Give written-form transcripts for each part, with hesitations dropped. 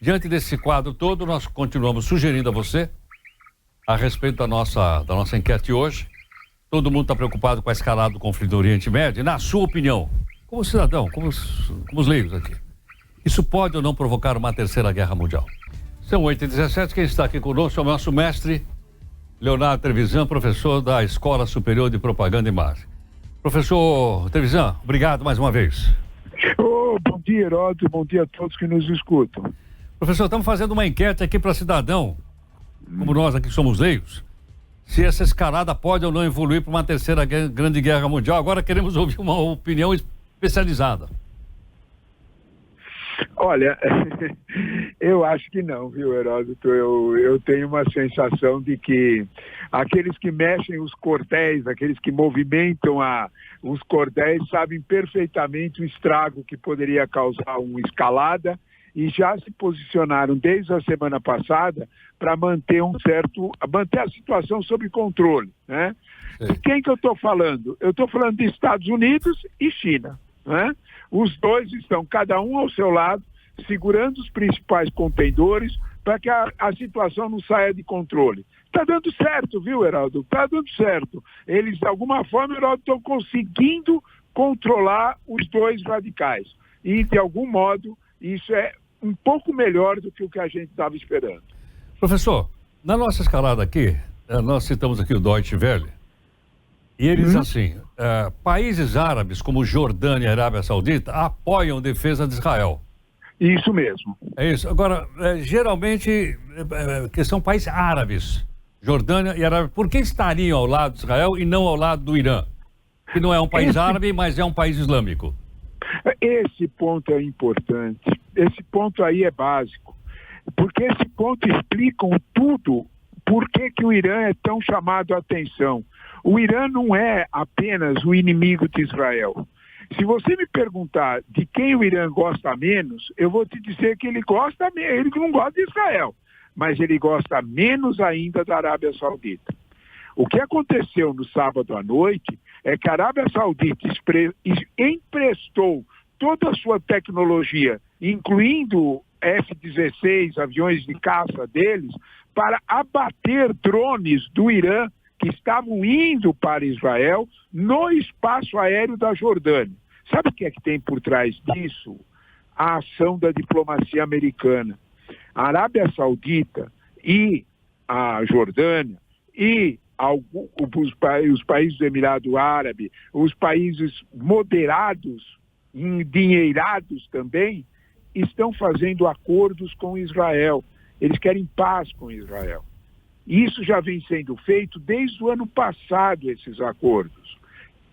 Diante desse quadro todo, nós continuamos sugerindo a você, a respeito da nossa enquete hoje, todo mundo está preocupado com a escalada do conflito do Oriente Médio. Na sua opinião, como cidadão, como os leigos aqui, isso pode ou não provocar uma terceira guerra mundial? São 8h17, quem está aqui conosco é o nosso mestre Leonardo Trevisan, professor da Escola Superior de Propaganda e Marketing. Professor Trevisan, obrigado mais uma vez. Bom dia, Heródoto, bom dia a todos que nos escutam. Professor, estamos fazendo uma enquete aqui para cidadão, como nós aqui somos leigos, se essa escalada pode ou não evoluir para uma terceira grande guerra mundial. Agora queremos ouvir uma opinião especializada. Olha, eu acho que não, viu, Heródoto? Eu tenho uma sensação de que aqueles que mexem os cordéis, aqueles que movimentam os cordéis, sabem perfeitamente o estrago que poderia causar uma escalada e já se posicionaram desde a semana passada para manter a situação sob controle, né? De quem que eu estou falando? Eu estou falando de Estados Unidos e China, né? Os dois estão, cada um ao seu lado, segurando os principais contendores para que a situação não saia de controle. Está dando certo, viu, Heraldo? Está dando certo. Eles, de alguma forma, Heraldo, estão conseguindo controlar os dois radicais. E, de algum modo, isso é um pouco melhor do que o que a gente estava esperando. Professor, na nossa escalada aqui, nós citamos aqui o Deutsche Welle, e eles assim, países árabes como Jordânia e Arábia Saudita apoiam a defesa de Israel. Isso mesmo. É isso. Agora, geralmente, que são países árabes, Jordânia e Arábia, por que estariam ao lado de Israel e não ao lado do Irã? Que não é um país árabe, mas é um país islâmico. Esse ponto é importante. Esse ponto aí é básico. Porque esse ponto explica tudo. Por que o Irã é tão chamado a atenção? O Irã não é apenas o inimigo de Israel. Se você me perguntar de quem o Irã gosta menos, eu vou te dizer que ele não gosta de Israel, mas ele gosta menos ainda da Arábia Saudita. O que aconteceu no sábado à noite é que a Arábia Saudita emprestou toda a sua tecnologia, incluindo F-16, aviões de caça deles, para abater drones do Irã que estavam indo para Israel no espaço aéreo da Jordânia. Sabe o que é que tem por trás disso? A ação da diplomacia americana. A Arábia Saudita e a Jordânia e os países do Emirado Árabe, os países moderados, endinheirados também, estão fazendo acordos com Israel. Eles querem paz com Israel. Isso já vem sendo feito desde o ano passado, esses acordos.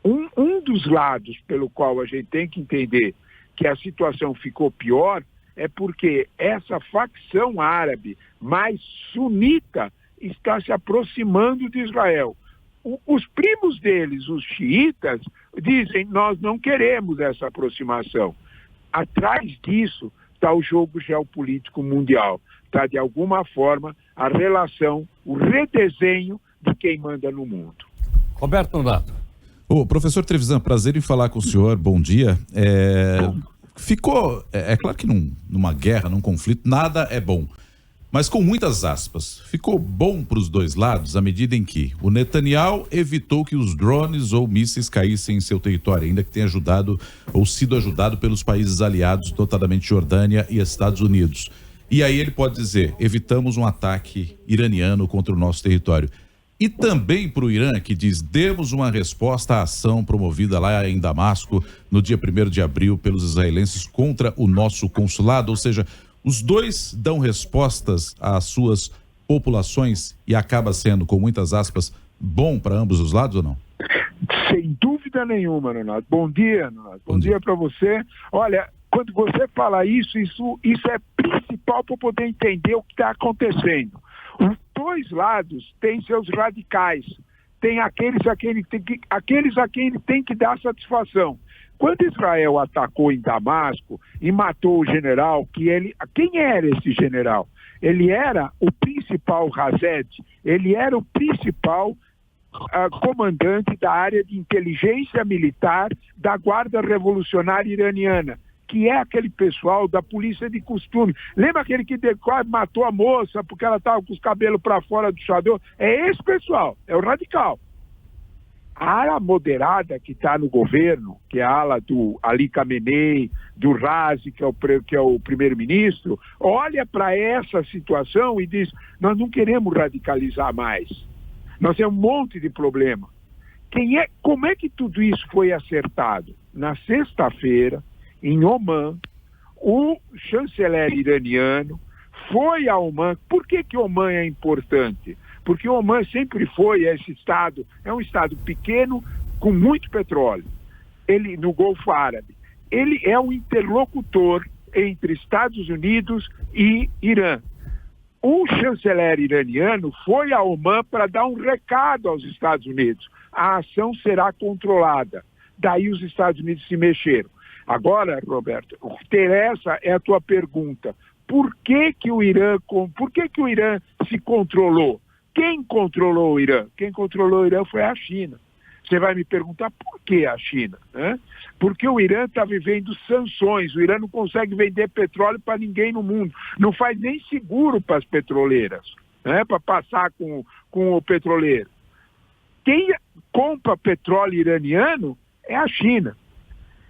Um dos lados pelo qual a gente tem que entender que a situação ficou pior é porque essa facção árabe mais sunita está se aproximando de Israel. Os primos deles, os xiitas, dizem: nós não queremos essa aproximação. Atrás disso está o jogo geopolítico mundial. Está, de alguma forma, a relação, o redesenho de quem manda no mundo. Roberto Nonato. Professor Trevisan, prazer em falar com o senhor, bom dia. É claro que numa guerra, num conflito, nada é bom, mas com muitas aspas. Ficou bom para os dois lados à medida em que o Netanyahu evitou que os drones ou mísseis caíssem em seu território, ainda que tenha ajudado ou sido ajudado pelos países aliados, notadamente Jordânia e Estados Unidos. E aí ele pode dizer: evitamos um ataque iraniano contra o nosso território. E também para o Irã, que diz: demos uma resposta à ação promovida lá em Damasco no dia 1º de abril pelos israelenses contra o nosso consulado. Ou seja, os dois dão respostas às suas populações e acaba sendo, com muitas aspas, bom para ambos os lados ou não? Sem dúvida nenhuma, Nonato. Bom dia, Nonato. Bom dia para você. Olha, quando você fala isso é principal para poder entender o que está acontecendo. Os dois lados têm seus radicais, tem aqueles a quem ele tem que dar satisfação. Quando Israel atacou em Damasco e matou o general, quem era esse general? Ele era o principal Hazed, ele era o principal comandante da área de inteligência militar da Guarda Revolucionária Iraniana, que é aquele pessoal da polícia de costume. Lembra aquele que quase matou a moça porque ela estava com os cabelos para fora do chador? É esse pessoal, é o radical. A ala moderada que está no governo, que é a ala do Ali Khamenei, do Razi, que é o primeiro-ministro, olha para essa situação e diz, nós não queremos radicalizar mais. Nós temos um monte de problema. Como é que tudo isso foi acertado? Na sexta-feira, em Omã, o chanceler iraniano foi a Omã. Por que Omã é importante? Porque Omã sempre foi esse estado, é um estado pequeno com muito petróleo, ele no Golfo Árabe. Ele é um interlocutor entre Estados Unidos e Irã. O chanceler iraniano foi a Omã para dar um recado aos Estados Unidos. A ação será controlada. Daí os Estados Unidos se mexeram. Agora, Roberto, o que interessa é a tua pergunta. Por que o Irã se controlou? Quem controlou o Irã? Quem controlou o Irã foi a China. Você vai me perguntar por que a China? Né? Porque o Irã está vivendo sanções. O Irã não consegue vender petróleo para ninguém no mundo. Não faz nem seguro para as petroleiras, né? Para passar com o petroleiro. Quem compra petróleo iraniano é a China.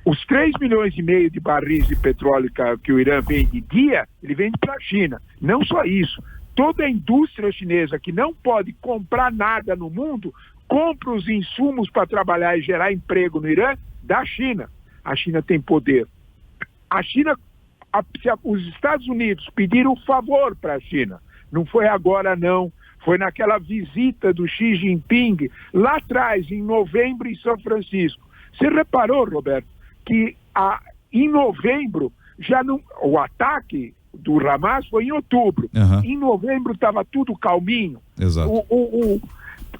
Os 3,5 milhões de barris de petróleo que o Irã vende dia, ele vende para a China. Não só isso. Toda a indústria chinesa que não pode comprar nada no mundo, compra os insumos para trabalhar e gerar emprego no Irã da China. A China tem poder. A China, os Estados Unidos pediram um favor para a China. Não foi agora, não. Foi naquela visita do Xi Jinping, lá atrás, em novembro, em São Francisco. Você reparou, Roberto, que em novembro, o ataque do Hamas foi em outubro. Uhum. Em novembro estava tudo calminho. Exato.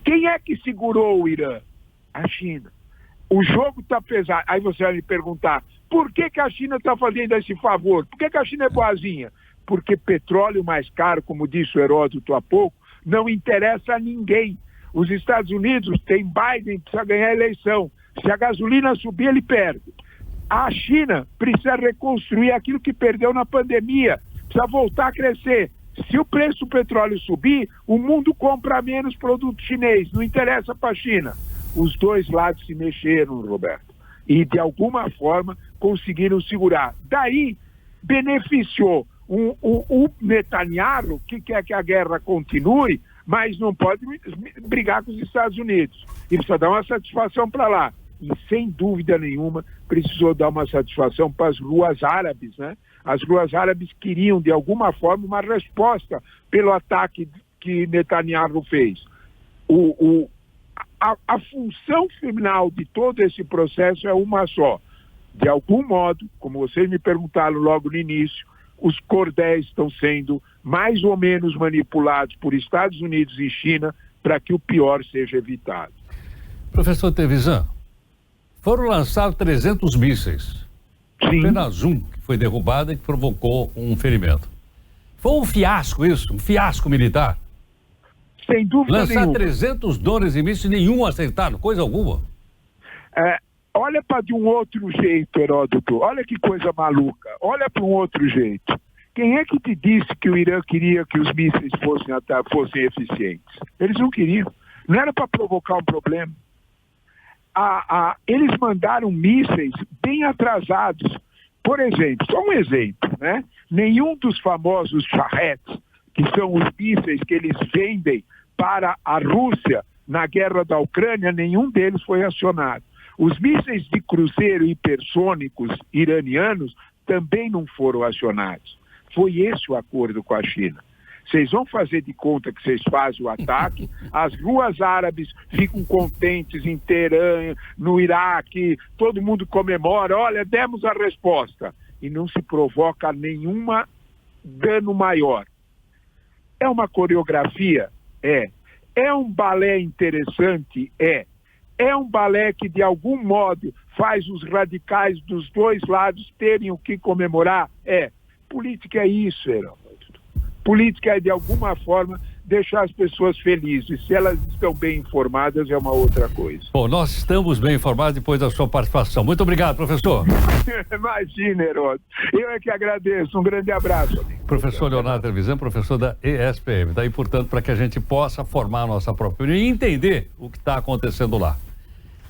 Quem é que segurou o Irã? A China. O jogo está pesado. Aí você vai me perguntar, por que a China está fazendo esse favor? Por que a China é boazinha? Porque petróleo mais caro, como disse o Heródoto há pouco, não interessa a ninguém. Os Estados Unidos têm Biden, precisa ganhar a eleição. Se a gasolina subir, ele perde. A China precisa reconstruir aquilo que perdeu na pandemia, precisa voltar a crescer. Se o preço do petróleo subir, o mundo compra menos produto chinês, não interessa para a China. Os dois lados se mexeram, Roberto, e de alguma forma conseguiram segurar. Daí, beneficiou o Netanyahu, que quer que a guerra continue, mas não pode brigar com os Estados Unidos. E precisa dar uma satisfação para lá. E, sem dúvida nenhuma, precisou dar uma satisfação para as ruas árabes, né? As ruas árabes queriam, de alguma forma, uma resposta pelo ataque que Netanyahu fez. A função final de todo esse processo é uma só. De algum modo, como vocês me perguntaram logo no início, os cordéis estão sendo mais ou menos manipulados por Estados Unidos e China para que o pior seja evitado. Professor Trevisan, foram lançados 300 mísseis. Sim. Apenas um que foi derrubado e que provocou um ferimento. Foi um fiasco isso? Um fiasco militar? Sem dúvida Lançar nenhuma. 300 drones e mísseis, nenhum acertado, coisa alguma. Olha para de um outro jeito, Heródoto. Olha que coisa maluca. Olha para um outro jeito. Quem é que te disse que o Irã queria que os mísseis fossem eficientes? Eles não queriam. Não era para provocar um problema. Eles mandaram mísseis bem atrasados. Por exemplo, só um exemplo, né? Nenhum dos famosos Shaheds, que são os mísseis que eles vendem para a Rússia na guerra da Ucrânia, nenhum deles foi acionado. Os mísseis de cruzeiro hipersônicos iranianos também não foram acionados. Foi esse o acordo com a China. Vocês vão fazer de conta que vocês fazem o ataque, as ruas árabes ficam contentes em Teherã, no Iraque, todo mundo comemora, olha, demos a resposta. E não se provoca nenhum dano maior. É uma coreografia? É. É um balé interessante? É. É um balé que, de algum modo, faz os radicais dos dois lados terem o que comemorar? É. Política é isso, Heródoto. Política é, de alguma forma, deixar as pessoas felizes. Se elas estão bem informadas, é uma outra coisa. Bom, nós estamos bem informados depois da sua participação. Muito obrigado, professor. Imagina, Heródoto. Eu é que agradeço. Um grande abraço, amigo. Professor Leonardo Trevisan, professor da ESPM. Daí, portanto, para que a gente possa formar a nossa própria opinião e entender o que está acontecendo lá.